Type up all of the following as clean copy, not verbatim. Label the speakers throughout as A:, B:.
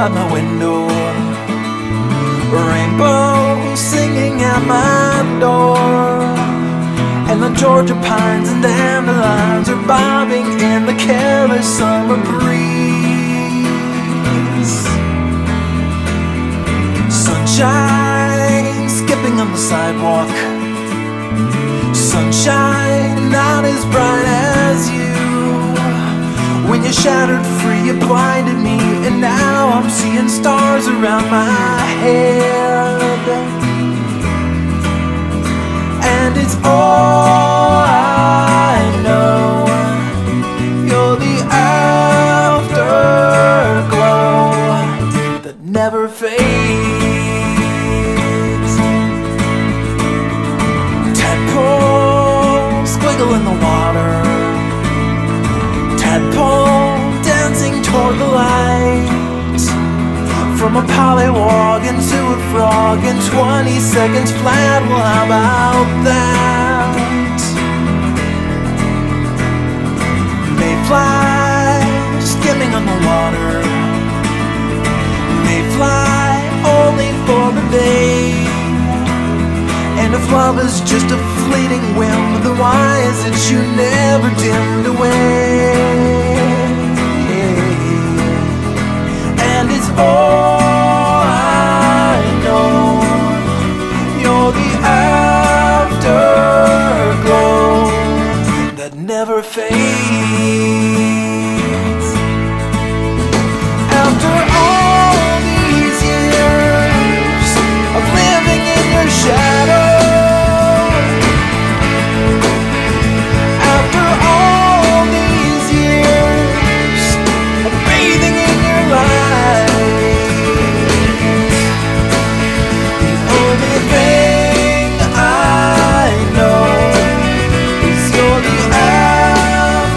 A: outside my window, rainbows singing at my door, and the Georgia pines and dandelions are bobbing in the careless summer breeze. Sunshine skipping on the sidewalk, sunshine not as bright as you. When you shattered free, you blinded me, and now I'm seeing stars around my head. And it's all I know, you're the afterglow that never fades. Tadpoles squiggle in the water, tadpole dancing toward the light. From a pollywog into a frog in 20 seconds flat, well how about that? Mayfly skimming on the water, mayfly only for the day. And if love is just a fleeting whim, then why is it you never dimmed away? And it's all I know, you're the afterglow that never fades. After all these years of living in your shadow, after all these years of bathing in your light, the only thing I know is you're the afterglow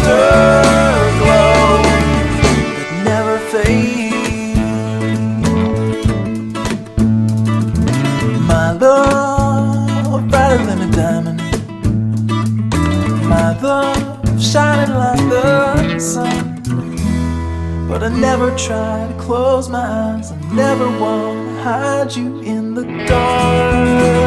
A: that never fades. My love brighter than a diamond, my love shining like the sun. But I never try to close my eyes, I never want to hide you in the dark.